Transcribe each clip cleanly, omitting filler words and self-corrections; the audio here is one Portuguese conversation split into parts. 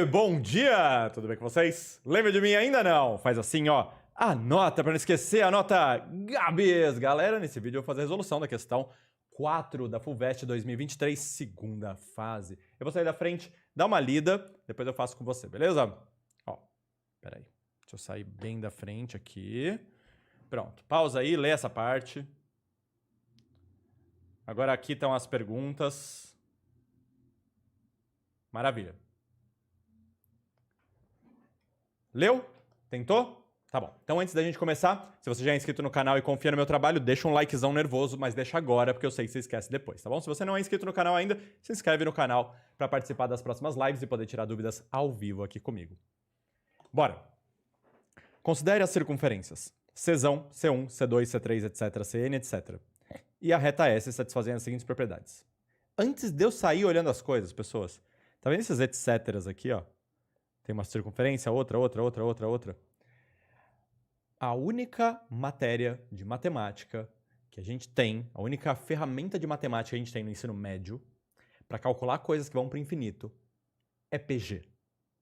Bom dia! Tudo bem com vocês? Lembra de mim ainda não? Faz assim, ó. Anota, para não esquecer, anota Gabs! Galera, nesse vídeo eu vou fazer a resolução da questão 4 da FUVEST 2023, segunda fase. Eu vou sair da frente, dar uma lida, depois eu faço com você, beleza? Ó, peraí. Deixa eu sair bem da frente aqui. Pronto, pausa aí, lê essa parte. Agora aqui estão as perguntas. Maravilha. Leu? Tentou? Tá bom. Então antes da gente começar, se você já é inscrito no canal e confia no meu trabalho, deixa um likezão nervoso, mas deixa agora, porque eu sei que você esquece depois, tá bom? Se você não é inscrito no canal ainda, se inscreve no canal para participar das próximas lives e poder tirar dúvidas ao vivo aqui comigo. Bora! Considere as circunferências Czão, C1, C2, C3, etc., Cn, etc. E a reta S satisfazendo as seguintes propriedades. Antes de eu sair olhando as coisas, pessoas, tá vendo esses etc. aqui, ó? Tem uma circunferência, outra. A única matéria de matemática que a gente tem, a única ferramenta de matemática que a gente tem no ensino médio para calcular coisas que vão para o infinito é PG.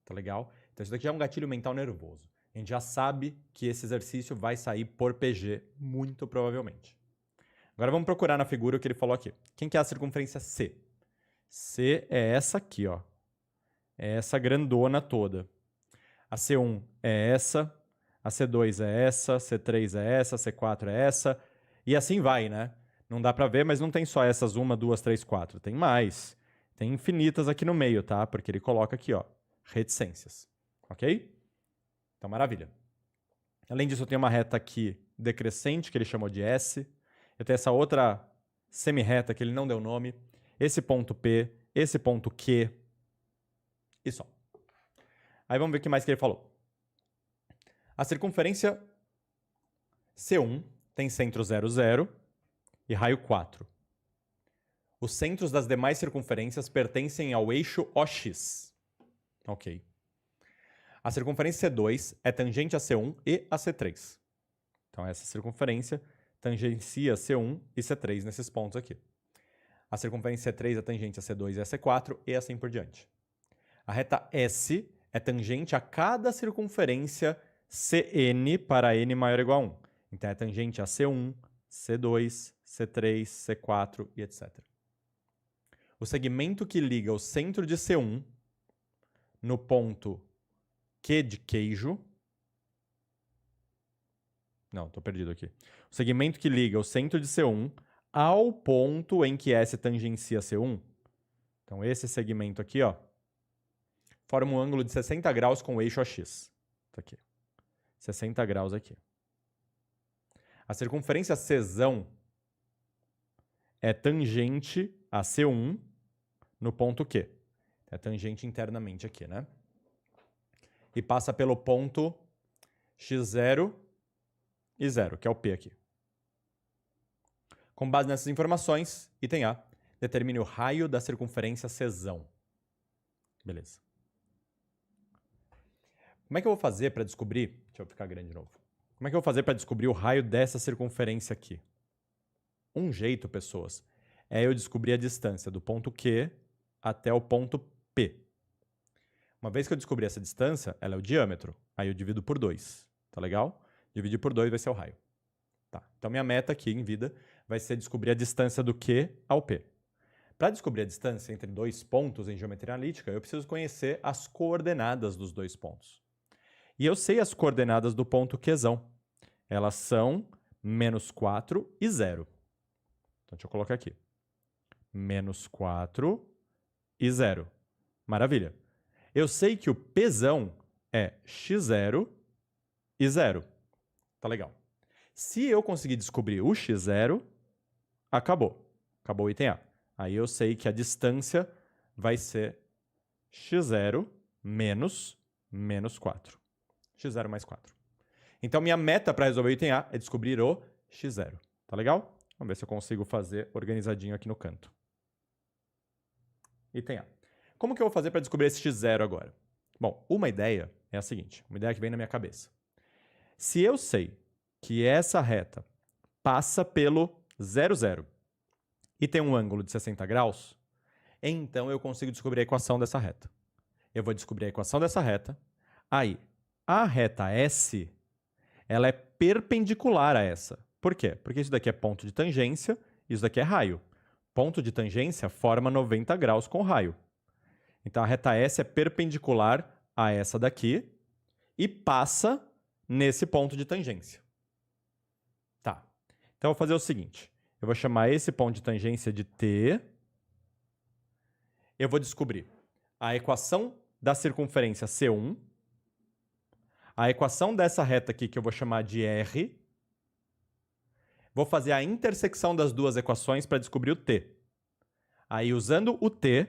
Tá legal? Então isso daqui é um gatilho mental nervoso. A gente já sabe que esse exercício vai sair por PG, muito provavelmente. Agora vamos procurar na figura o que ele falou aqui. Quem que é a circunferência C? C é essa aqui, ó. É essa grandona toda. A C1 é essa, a C2 é essa, C3 é essa, C4 é essa, e assim vai, né? Não dá pra ver, mas não tem só essas 1, 2, 3, 4. Tem mais. Tem infinitas aqui no meio, tá? Porque ele coloca aqui, ó, reticências. Ok? Então, maravilha. Além disso, eu tenho uma reta aqui decrescente, que ele chamou de S. Eu tenho essa outra semi-reta que ele não deu nome. Esse ponto P, esse ponto Q. E só. Aí vamos ver o que mais que ele falou. A circunferência C1 tem centro 0, 0 e raio 4. Os centros das demais circunferências pertencem ao eixo OX. Ok. A circunferência C2 é tangente a C1 e a C3. Então essa circunferência tangencia C1 e C3 nesses pontos aqui. A circunferência C3 é tangente a C2 e a C4 e assim por diante. A reta S é tangente a cada circunferência Cn para n maior ou igual a 1. Então é tangente a C1, C2, C3, C4 e etc. O segmento que liga o centro de C1 no ponto Q de queijo... Não, estou perdido aqui. O segmento que liga o centro de C1 ao ponto em que S tangencia C1. Então esse segmento aqui, ó, forma um ângulo de 60 graus com o eixo AX. Tá aqui. 60 graus aqui. A circunferência Czão é tangente a C1 no ponto Q. É tangente internamente aqui, né? E passa pelo ponto X0 e 0, que é o P aqui. Com base nessas informações, item A, determine o raio da circunferência Czão. Beleza. Como é que eu vou fazer para descobrir... Deixa eu ficar grande de novo. Como é que eu vou fazer para descobrir o raio dessa circunferência aqui? Um jeito, pessoas, é eu descobrir a distância do ponto Q até o ponto P. Uma vez que eu descobrir essa distância, ela é o diâmetro. Aí eu divido por 2. Tá legal? Dividir por 2 vai ser o raio. Tá. Então minha meta aqui em vida vai ser descobrir a distância do Q ao P. Para descobrir a distância entre dois pontos em geometria analítica, eu preciso conhecer as coordenadas dos dois pontos. E eu sei as coordenadas do ponto Qzão. Elas são -4 e 0. Então deixa eu colocar aqui. -4 e 0. Maravilha. Eu sei que o Pzão é x0 e 0. Tá legal. Se eu conseguir descobrir o x0, acabou. Acabou o item A. Aí eu sei que a distância vai ser x0 menos -4. x0 mais 4. Então, minha meta para resolver o item A é descobrir o x0. Tá legal? Vamos ver se eu consigo fazer organizadinho aqui no canto. Item A. Como que eu vou fazer para descobrir esse x0 agora? Bom, uma ideia é a seguinte. Uma ideia que vem na minha cabeça. Se eu sei que essa reta passa pelo 0, 0 e tem um ângulo de 60 graus, então eu consigo descobrir a equação dessa reta. Eu vou descobrir a equação dessa reta. Aí, a reta S, ela é perpendicular a essa. Por quê? Porque isso daqui é ponto de tangência, isso daqui é raio. Ponto de tangência forma 90 graus com raio. Então, a reta S é perpendicular a essa daqui e passa nesse ponto de tangência. Tá. Então, eu vou fazer o seguinte. Eu vou chamar esse ponto de tangência de T. Eu vou descobrir a equação da circunferência C1, a equação dessa reta aqui, que eu vou chamar de R. Vou fazer a intersecção das duas equações para descobrir o T. Aí, usando o T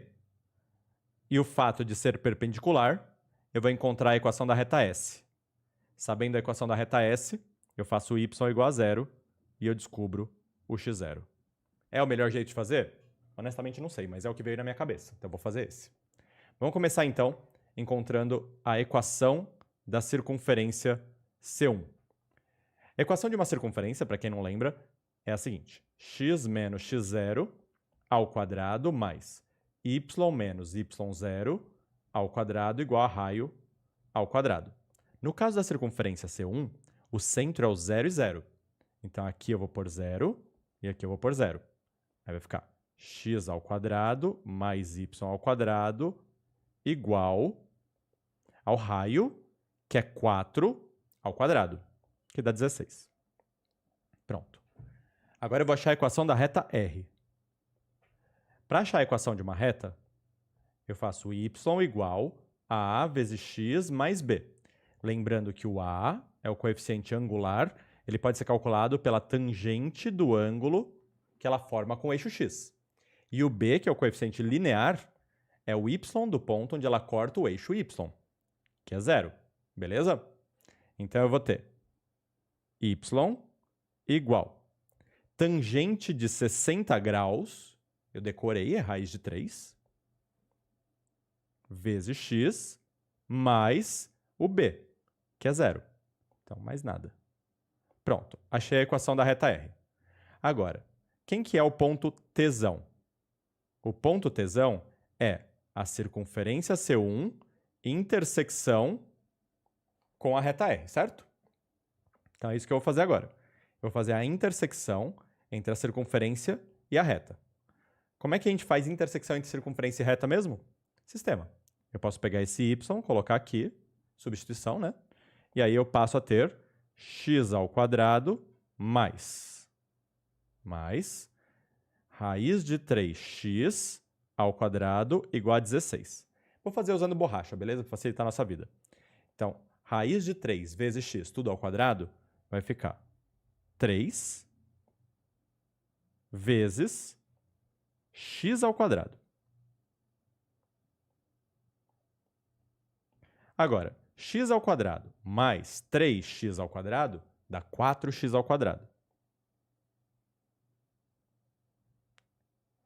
e o fato de ser perpendicular, eu vou encontrar a equação da reta S. Sabendo a equação da reta S, eu faço y igual a zero e eu descubro o x0. É o melhor jeito de fazer? Honestamente, não sei, mas é o que veio na minha cabeça. Então, eu vou fazer esse. Vamos começar, então, encontrando a equação da circunferência C1. A equação de uma circunferência, para quem não lembra, é a seguinte. X menos x0 ao quadrado mais y menos y0 ao quadrado igual a raio ao quadrado. No caso da circunferência C1, o centro é o 0 e 0. Então, aqui eu vou pôr 0 e aqui eu vou pôr 0. Aí vai ficar x ao quadrado mais y ao quadrado igual ao raio, que é 4 ao quadrado, que dá 16. Pronto. Agora eu vou achar a equação da reta R. Para achar a equação de uma reta, eu faço y igual a vezes x mais b. Lembrando que o a é o coeficiente angular, ele pode ser calculado pela tangente do ângulo que ela forma com o eixo x. E o b, que é o coeficiente linear, é o y do ponto onde ela corta o eixo y, que é 0. Beleza? Então, eu vou ter y igual tangente de 60 graus, eu decorei, é raiz de 3, vezes x, mais o b, que é 0. Então, mais nada. Pronto, achei a equação da reta R. Agora, quem que é o ponto tesão? O ponto tesão é a circunferência C1 intersecção com a reta R, certo? Então, é isso que eu vou fazer agora. Eu vou fazer a intersecção entre a circunferência e a reta. Como é que a gente faz intersecção entre circunferência e reta mesmo? Sistema. Eu posso pegar esse y, colocar aqui, substituição, né? E aí eu passo a ter x ao quadrado mais raiz de 3x ao quadrado igual a 16. Vou fazer usando borracha, beleza? Para facilitar a nossa vida. Então, raiz de 3 vezes x, tudo ao quadrado, vai ficar 3 vezes x ao quadrado. Agora, x ao quadrado mais 3x ao quadrado dá 4x ao quadrado.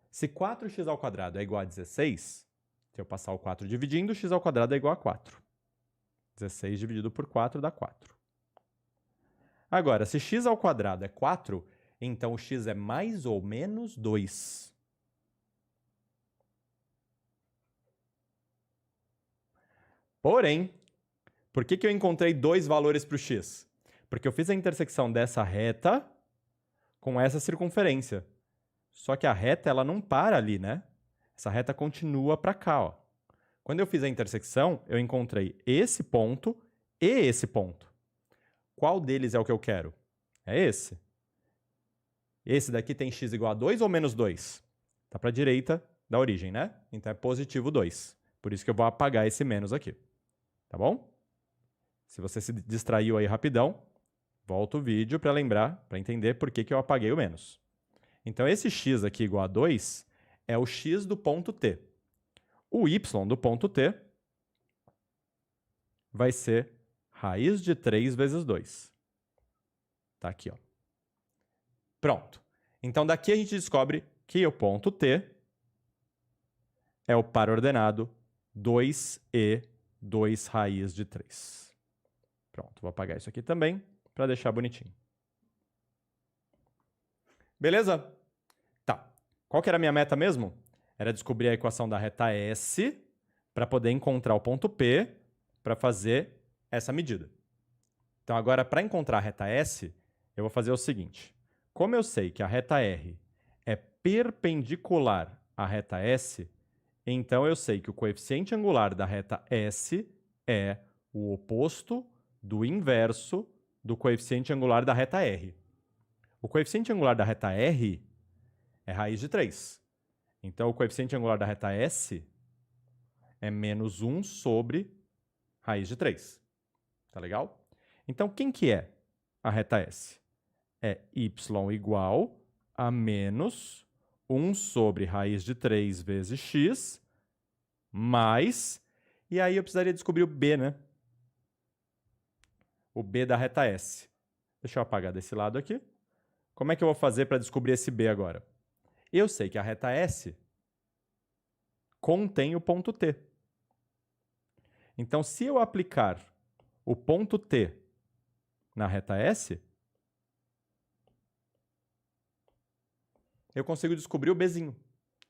Se 4x ao quadrado é igual a 16, se eu passar o 4 dividindo, x ao quadrado é igual a 4. 16 dividido por 4 dá 4. Agora, se x ao quadrado é 4, então o x é mais ou menos 2. Porém, por que eu encontrei dois valores para o x? Porque eu fiz a intersecção dessa reta com essa circunferência. Só que a reta ela não para ali, né? Essa reta continua para cá, ó. Quando eu fiz a intersecção, eu encontrei esse ponto e esse ponto. Qual deles é o que eu quero? É esse. Esse daqui tem x igual a 2 ou menos 2? Está para a direita da origem, né? Então é positivo 2. Por isso que eu vou apagar esse menos aqui. Tá bom? Se você se distraiu aí rapidão, volta o vídeo para lembrar, para entender por que eu apaguei o menos. Então esse x aqui igual a 2 é o x do ponto T. O y do ponto T vai ser raiz de 3 vezes 2. Tá aqui, ó. Pronto. Então, daqui a gente descobre que o ponto T é o par ordenado 2e 2 raiz de 3. Pronto, vou apagar isso aqui também para deixar bonitinho. Beleza? Tá. Qual que era a minha meta mesmo? Era descobrir a equação da reta S para poder encontrar o ponto P para fazer essa medida. Então, agora, para encontrar a reta S, eu vou fazer o seguinte. Como eu sei que a reta R é perpendicular à reta S, então eu sei que o coeficiente angular da reta S é o oposto do inverso do coeficiente angular da reta R. O coeficiente angular da reta R é raiz de 3. Então, o coeficiente angular da reta S é menos 1 sobre raiz de 3. Tá legal? Então, quem que é a reta S? É y igual a menos 1 sobre raiz de 3 vezes x, mais... E aí eu precisaria descobrir o b, né? O b da reta S. Deixa eu apagar desse lado aqui. Como é que eu vou fazer para descobrir esse b agora? Eu sei que a reta S contém o ponto T. Então, se eu aplicar o ponto T na reta S, eu consigo descobrir o bzinho.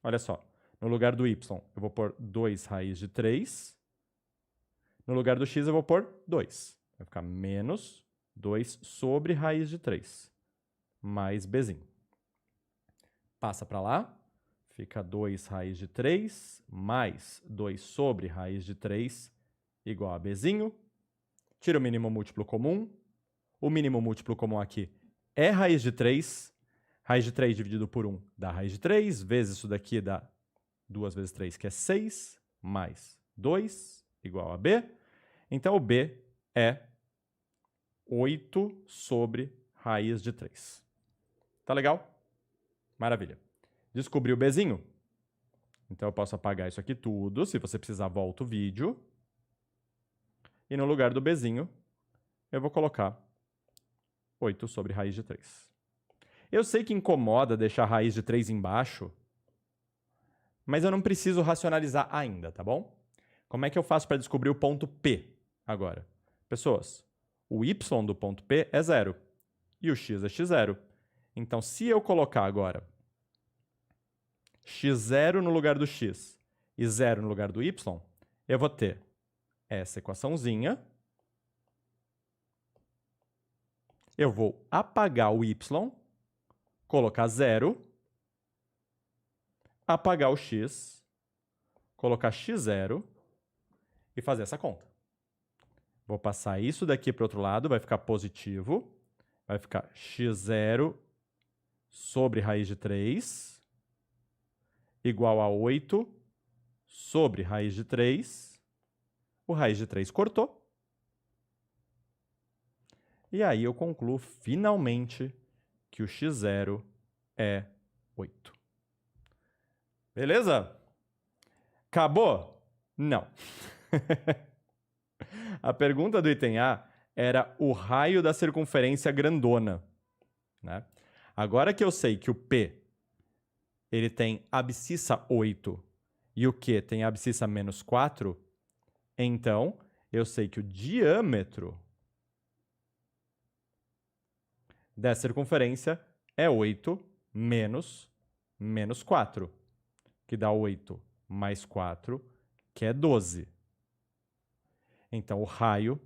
Olha só, no lugar do y eu vou pôr 2 raiz de 3. No lugar do x eu vou pôr 2. Vai ficar menos 2 sobre raiz de 3, mais bzinho. Passa para lá, fica 2 raiz de 3 mais 2 sobre raiz de 3 igual a bzinho. Tira o mínimo múltiplo comum. O mínimo múltiplo comum aqui é raiz de 3. Raiz de 3 dividido por 1 dá raiz de 3, vezes isso daqui dá 2 vezes 3, que é 6, mais 2, igual a b. Então, o b é 8 sobre raiz de 3. Tá legal? Maravilha. Descobri o bzinho? Então, eu posso apagar isso aqui tudo. Se você precisar, volta o vídeo. E no lugar do bzinho, eu vou colocar 8 sobre raiz de 3. Eu sei que incomoda deixar a raiz de 3 embaixo, mas eu não preciso racionalizar ainda, tá bom? Como é que eu faço para descobrir o ponto P agora? Pessoas, o y do ponto P é 0 e o x é x0. Então, se eu colocar agora x0 no lugar do x e 0 no lugar do y, eu vou ter essa equaçãozinha. Eu vou apagar o y, colocar 0, apagar o x, colocar x0 e fazer essa conta. Vou passar isso daqui para o outro lado, vai ficar positivo. Vai ficar x0 sobre raiz de 3 igual a 8 sobre raiz de 3. O raiz de 3 cortou. E aí eu concluo finalmente que o x0 é 8. Beleza? Acabou? Não. A pergunta do item A era o raio da circunferência grandona, né? Agora que eu sei que o P ele tem abscissa 8 e o Q tem abscissa menos 4, então eu sei que o diâmetro da circunferência é 8 menos 4, que dá 8 mais 4, que é 12. Então, o raio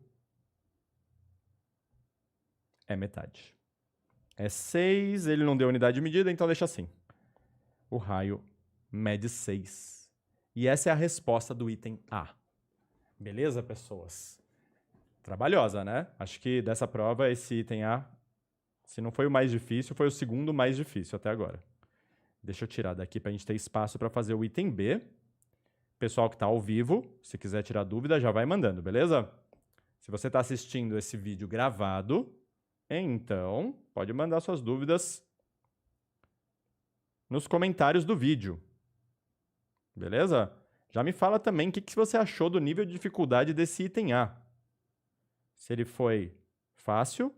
é metade. É 6, ele não deu unidade de medida, então deixa assim. O raio mede 6. E essa é a resposta do item A. Beleza, pessoas? Trabalhosa, né? Acho que dessa prova, esse item A, se não foi o mais difícil, foi o segundo mais difícil até agora. Deixa eu tirar daqui para a gente ter espaço para fazer o item B. Pessoal que está ao vivo, se quiser tirar dúvida, já vai mandando, beleza? Se você está assistindo esse vídeo gravado, então pode mandar suas dúvidas nos comentários do vídeo. Beleza? Já me fala também o que você achou do nível de dificuldade desse item A. Se ele foi fácil,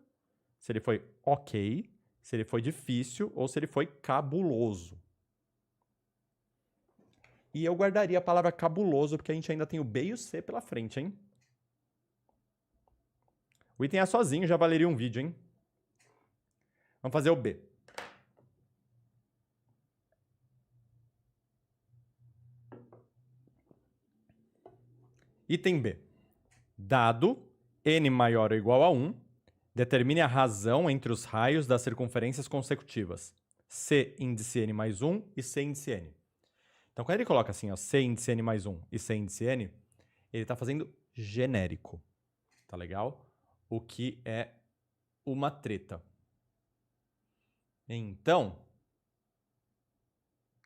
se ele foi ok, se ele foi difícil ou se ele foi cabuloso. E eu guardaria a palavra cabuloso, porque a gente ainda tem o B e o C pela frente, hein? O item A sozinho já valeria um vídeo, hein? Vamos fazer o B. Item B. Dado n maior ou igual a 1, determine a razão entre os raios das circunferências consecutivas C índice n mais 1 e C índice n. Então, quando ele coloca assim, ó, C índice n mais 1 e C índice n, ele está fazendo genérico. Tá legal? O que é uma treta. Então,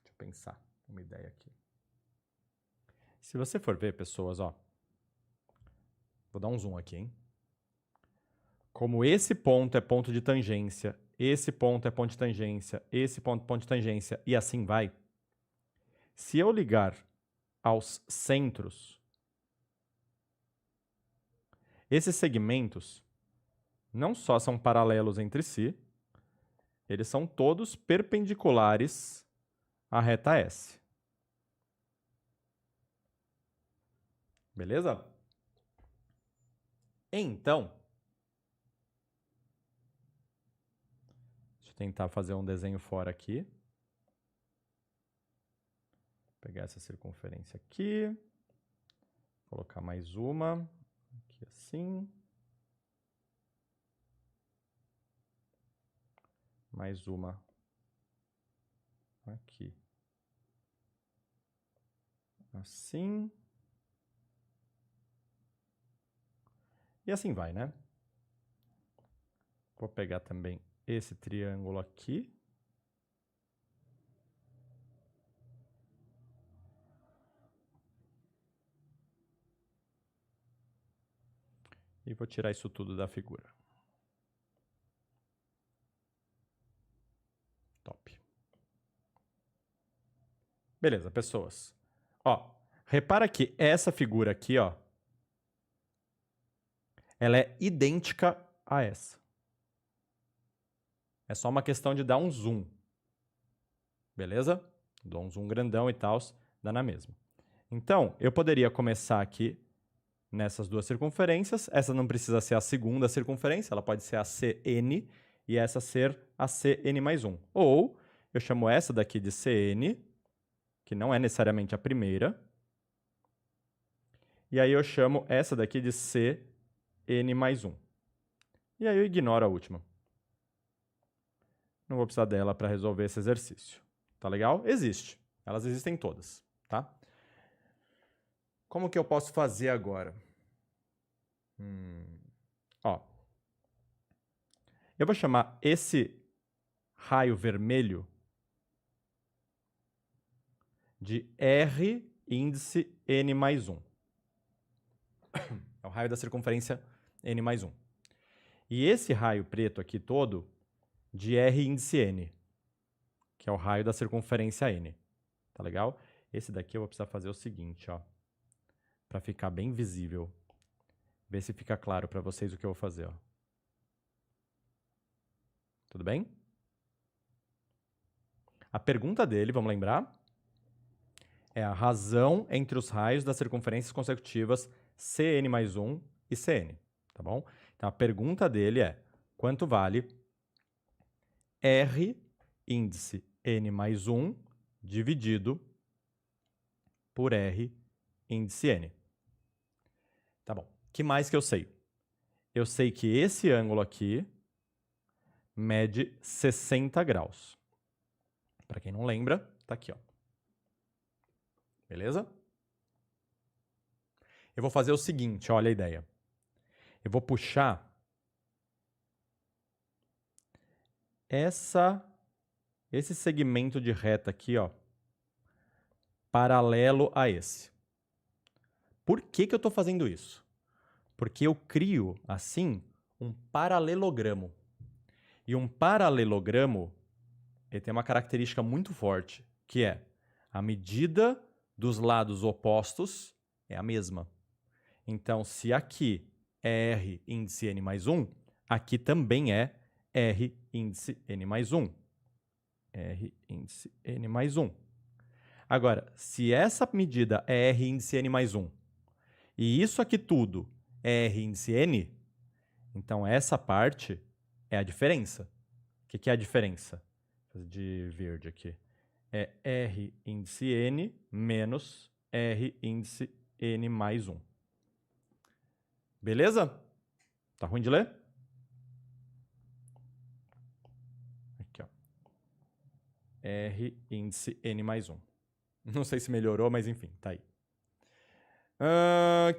deixa eu pensar uma ideia aqui. Se você for ver, pessoas, ó, vou dar um zoom aqui, hein? Como esse ponto é ponto de tangência, esse ponto é ponto de tangência, esse ponto é ponto de tangência, e assim vai. Se eu ligar aos centros, esses segmentos não só são paralelos entre si, eles são todos perpendiculares à reta S. Beleza? Então, deixa eu tentar fazer um desenho fora aqui. Pegar essa circunferência aqui, colocar mais uma, aqui assim. Mais uma aqui. Assim. E assim vai, né? Vou pegar também esse triângulo aqui. E vou tirar isso tudo da figura. Top. Beleza, pessoas. Ó, repara que essa figura aqui, ó, ela é idêntica a essa. É só uma questão de dar um zoom. Beleza? Dou um zoom grandão e tal, dá na mesma. Então, eu poderia começar aqui nessas duas circunferências. Essa não precisa ser a segunda circunferência, ela pode ser a CN e essa ser a CN mais 1. Ou eu chamo essa daqui de CN, que não é necessariamente a primeira. E aí eu chamo essa daqui de CN mais 1. E aí eu ignoro a última. Não vou precisar dela para resolver esse exercício. Tá legal? Existe. Elas existem todas, tá? Como que eu posso fazer agora? Ó. Eu vou chamar esse raio vermelho de R índice n mais 1. É o raio da circunferência n mais 1. E esse raio preto aqui todo de R índice n, que é o raio da circunferência n. Tá legal? Esse daqui eu vou precisar fazer o seguinte, ó, para ficar bem visível. Ver se fica claro para vocês o que eu vou fazer, ó. Tudo bem? A pergunta dele, vamos lembrar, é a razão entre os raios das circunferências consecutivas Cn mais 1 e Cn, tá bom? Então, a pergunta dele é, quanto vale R índice n mais 1 dividido por R índice n? Tá bom. O que mais que eu sei? Eu sei que esse ângulo aqui mede 60 graus. Para quem não lembra, tá aqui, ó. Beleza? Eu vou fazer o seguinte, olha a ideia. Eu vou puxar esse segmento de reta aqui, ó, paralelo a esse. Por que que eu estou fazendo isso? Porque eu crio, assim, um paralelogramo. E um paralelogramo, ele tem uma característica muito forte, que é a medida dos lados opostos é a mesma. Então, se aqui é R índice n mais 1, aqui também é R índice n mais 1. R índice n mais 1. Agora, se essa medida é R índice n mais 1 e isso aqui tudo é R índice n, então essa parte é a diferença. O que é a diferença? Vou fazer de verde aqui. É R índice n menos R índice n mais 1. Beleza? Tá ruim de ler? Aqui, ó. R índice N mais 1. Não sei se melhorou, mas enfim, tá aí.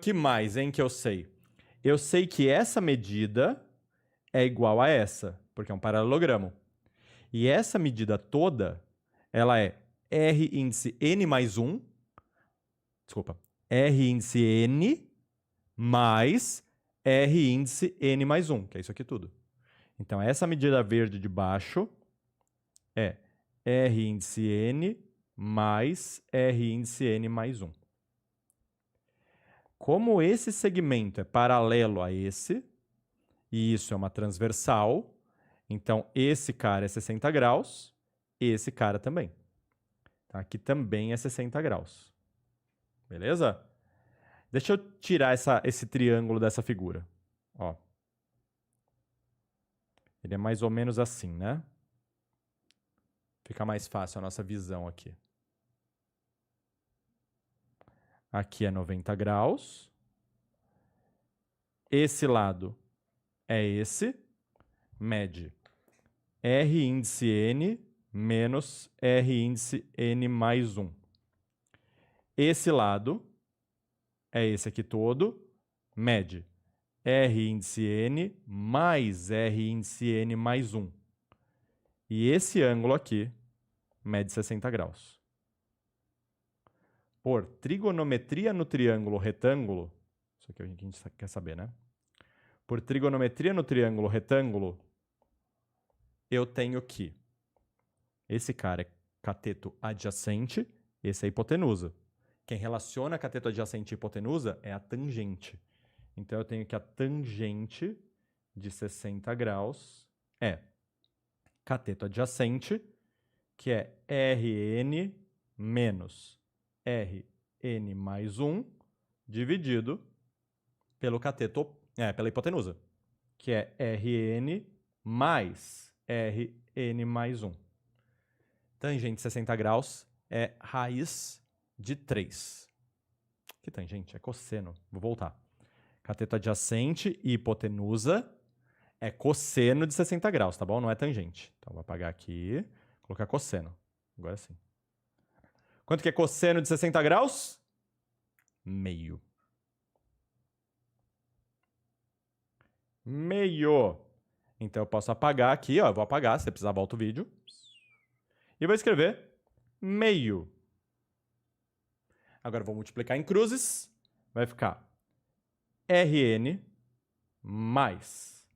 Que mais, hein, que eu sei? Eu sei que essa medida é igual a essa, porque é um paralelogramo. E essa medida toda, ela é R índice N mais 1, desculpa, R índice N mais R índice N mais 1, que é isso aqui tudo. Então, essa medida verde de baixo é R índice N mais R índice N mais 1. Como esse segmento é paralelo a esse, e isso é uma transversal, então esse cara é 60 graus, esse cara também. Aqui também é 60 graus. Beleza? Deixa eu tirar esse triângulo dessa figura. Ó. Ele é mais ou menos assim, né? Fica mais fácil a nossa visão aqui. Aqui é 90 graus. Esse lado é esse. Mede R índice N menos R índice N mais 1. Esse lado é esse aqui todo. Mede R índice N mais R índice N mais 1. E esse ângulo aqui mede 60 graus. Por trigonometria no triângulo retângulo, isso aqui a gente quer saber, né? Por trigonometria no triângulo retângulo, eu tenho que esse cara é cateto adjacente, esse é a hipotenusa. Quem relaciona cateto adjacente e hipotenusa é a tangente. Então, eu tenho que a tangente de 60 graus é cateto adjacente, que é Rn menos Rn mais 1, dividido pelo cateto, pela hipotenusa, que é Rn mais Rn mais 1. Tangente de 60 graus é raiz de 3. Que tangente? É cosseno. Vou voltar. Cateto adjacente e hipotenusa é cosseno de 60 graus, tá bom? Não é tangente. Então, vou apagar aqui, colocar cosseno. Agora sim. Quanto que é cosseno de 60 graus? Meio. Meio. Então, eu posso apagar aqui, ó. Eu vou apagar, se você precisar, volta o vídeo. E vou escrever meio. Agora, eu vou multiplicar em cruzes. Vai ficar Rn mais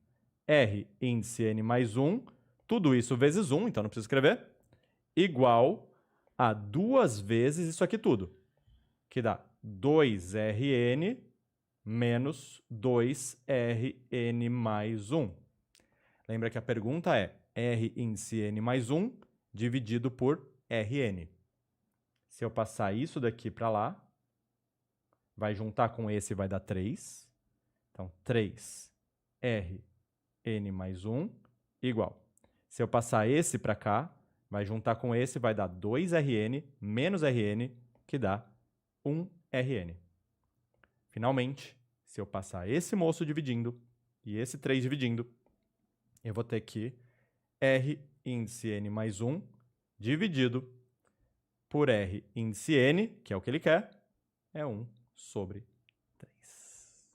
R índice N mais 1, tudo isso vezes 1, então não preciso escrever, igual a 2 vezes isso aqui tudo, que dá 2Rn menos 2Rn mais 1. Lembra que a pergunta é R índice N mais 1 dividido por Rn. Se eu passar isso daqui para lá, vai juntar com esse e vai dar 3. Então, 3Rn mais 1 igual. Se eu passar esse para cá, vai juntar com esse, vai dar 2Rn menos Rn, que dá 1Rn. Finalmente, se eu passar esse moço dividindo e esse 3 dividindo, eu vou ter que R índice N mais 1 dividido por R índice N, que é o que ele quer, é 1 sobre 3.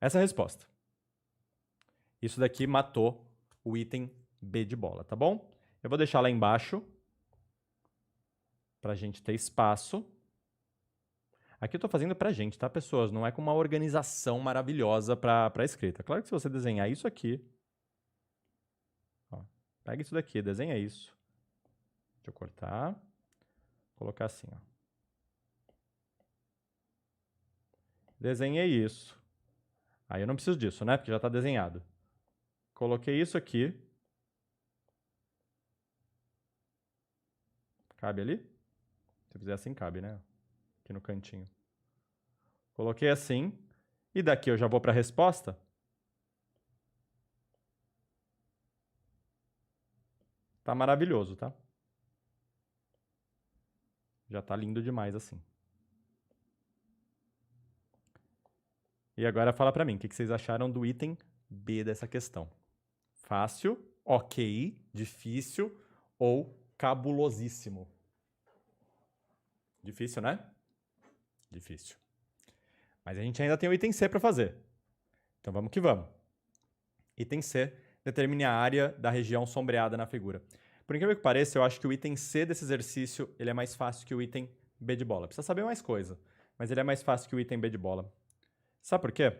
Essa é a resposta. Isso daqui matou o item B de bola, tá bom? Eu vou deixar lá embaixo para a gente ter espaço. Aqui eu estou fazendo para a gente, tá, pessoas? Não é com uma organização maravilhosa para a escrita. Claro que se você desenhar isso aqui, ó, pega isso daqui, desenha isso. Deixa eu cortar. Colocar assim, ó. Desenhei isso. Aí eu não preciso disso, né? Porque já está desenhado. Coloquei isso aqui. Cabe ali? Se eu fizer assim, cabe, né? Aqui no cantinho. Coloquei assim. E daqui eu já vou para a resposta. Tá maravilhoso, tá? Já tá lindo demais assim. E agora fala para mim, o que vocês acharam do item B dessa questão? Fácil, ok, difícil ou cabulosíssimo? Difícil, né? Difícil. Mas a gente ainda tem o item C para fazer. Então vamos que vamos. Item C, determine a área da região sombreada na figura. Por incrível que pareça, eu acho que o item C desse exercício ele é mais fácil que o item B de bola. Precisa saber mais coisa, mas ele é mais fácil que o item B de bola. Sabe por quê?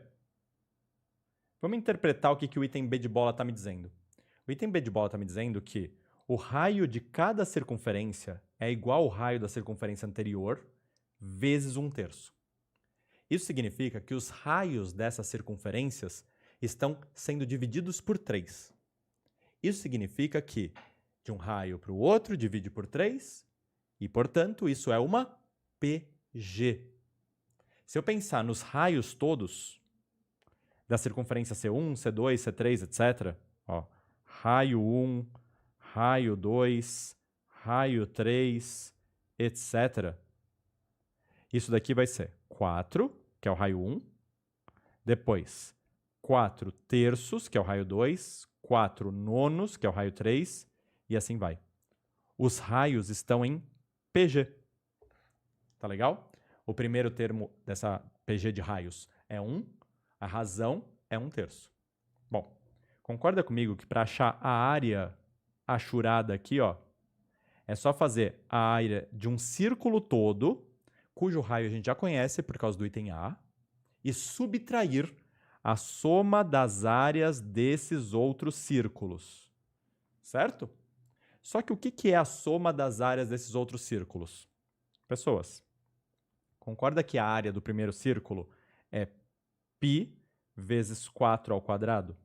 Vamos interpretar o que o item B de bola está me dizendo. O item B de bola está me dizendo que o raio de cada circunferência é igual ao raio da circunferência anterior vezes 1/3. Isso significa que os raios dessas circunferências estão sendo divididos por 3. Isso significa que de um raio para o outro divide por 3 e, portanto, isso é uma PG. Se eu pensar nos raios todos da circunferência C1, C2, C3, etc., ó, raio 1, raio 2, raio 3, etc., isso daqui vai ser 4, que é o raio 1, depois 4 terços, que é o raio 2, 4 nonos, que é o raio 3, e assim vai. Os raios estão em PG. Tá legal? O primeiro termo dessa PG de raios é 1, a razão é 1/3. Bom, concorda comigo que para achar a área achurada aqui, ó, é só fazer a área de um círculo todo, cujo raio a gente já conhece por causa do item A, e subtrair a soma das áreas desses outros círculos. Certo? Só que o que é a soma das áreas desses outros círculos? Pessoas, concorda que a área do primeiro círculo é π vezes 4 ao quadrado?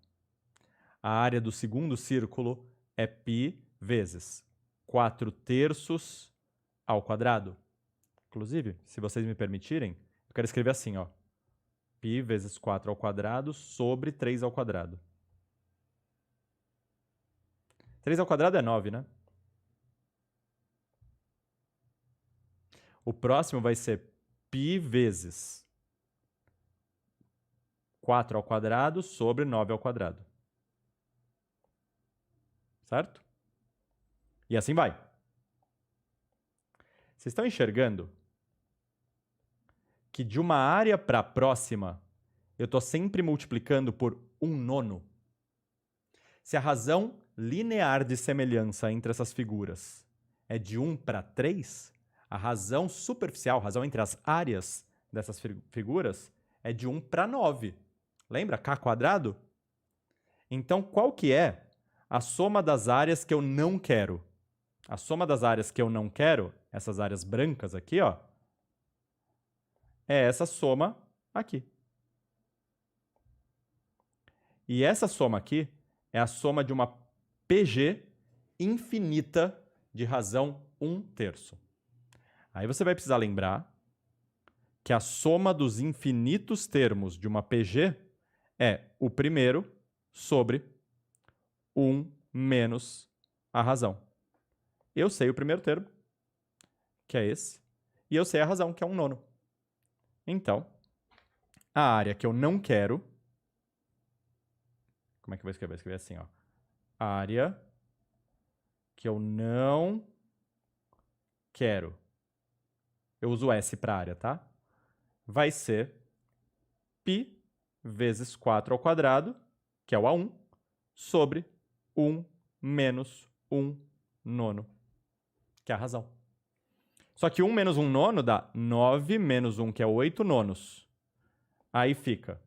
A área do segundo círculo é π vezes 4 terços ao quadrado. Inclusive, se vocês me permitirem, eu quero escrever assim, ó. π vezes 4 ao quadrado sobre 3 ao quadrado. 3 ao quadrado é 9, né? O próximo vai ser π vezes 4 ao quadrado sobre 9 ao quadrado. Certo? E assim vai. Vocês estão enxergando que de uma área para a próxima, eu estou sempre multiplicando por 1/9? Se a razão linear de semelhança entre essas figuras é de 1 para 3, a razão superficial, a razão entre as áreas dessas figuras, é de 1 para 9. Lembra? K quadrado? Então, qual que é a soma das áreas que eu não quero? A soma das áreas que eu não quero, essas áreas brancas aqui, ó, é essa soma aqui. E essa soma aqui é a soma de uma PG infinita de razão 1/3. Aí você vai precisar lembrar que a soma dos infinitos termos de uma PG é o primeiro sobre 1 menos a razão. Eu sei o primeiro termo, que é esse, e eu sei a razão, que é 1/9. Então, a área que eu não quero... Como é que eu vou escrever? Vou escrever assim, ó. Área que eu não quero. Eu uso S para área, tá? Vai ser π vezes 4 ao quadrado, que é o A1, sobre 1 menos 1/9, que é a razão. Só que 1 menos 1/9 dá 9 menos 1, que é 8/9. Aí fica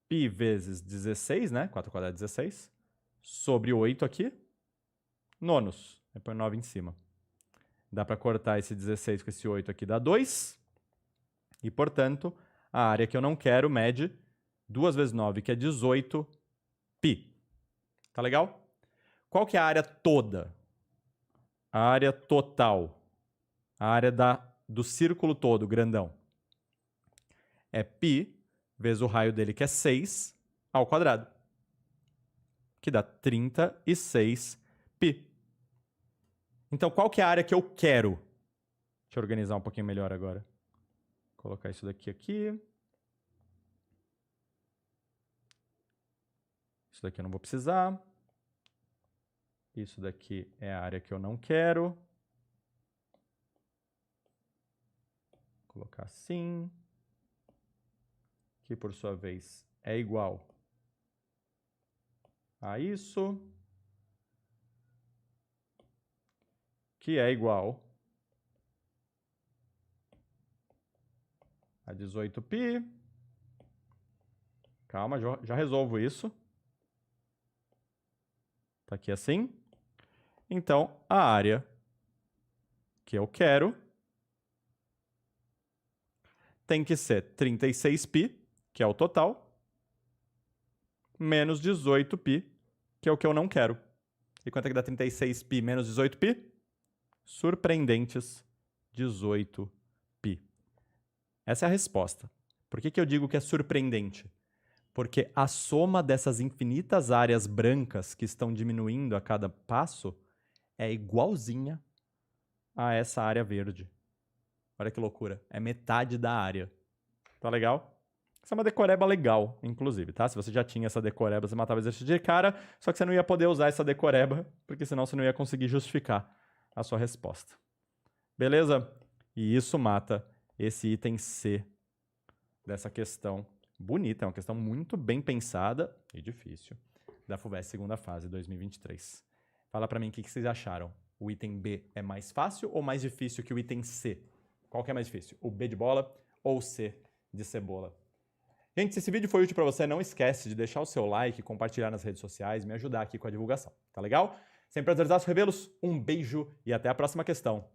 π vezes 16, né? 4 ao quadrado é 16, sobre 8 aqui, nonos. Aí põe 9 em cima. Dá para cortar esse 16 com esse 8 aqui, dá 2. E, portanto, a área que eu não quero mede 2 vezes 9, que é 18 π. Tá legal? Qual que é a área toda? A área total. A área do círculo todo, grandão. É π vezes o raio dele, que é 6, ao quadrado. Que dá 36 π. Então, qual que é a área que eu quero? Deixa eu organizar um pouquinho melhor agora. Vou colocar isso daqui aqui. daqui eu não vou precisar. Isso daqui é a área que eu não quero. Vou colocar assim. Que, por sua vez, é igual a isso. Que é igual a 18π. Calma, já resolvo isso. Tá aqui assim. Então, a área que eu quero tem que ser 36π, que é o total, menos 18π, que é o que eu não quero. E quanto é que dá 36π menos 18π? Surpreendentes 18π. Essa é a resposta. Por que eu digo que é surpreendente? Porque a soma dessas infinitas áreas brancas que estão diminuindo a cada passo é igualzinha a essa área verde. Olha que loucura. É metade da área. Tá legal? Essa é uma decoreba legal, inclusive, tá? Se você já tinha essa decoreba, você matava o exercício de cara, só que você não ia poder usar essa decoreba, porque senão você não ia conseguir justificar a sua resposta. Beleza? E isso mata esse item C dessa questão bonita. É uma questão muito bem pensada e difícil da FUVEST segunda fase 2023. Fala pra mim o que vocês acharam. O item B é mais fácil ou mais difícil que o item C? Qual que é mais difícil? O B de bola ou o C de cebola? Gente, se esse vídeo foi útil para você, não esquece de deixar o seu like, compartilhar nas redes sociais, me ajudar aqui com a divulgação. Tá legal? Sem prazerzaço revelos, um beijo e até a próxima questão.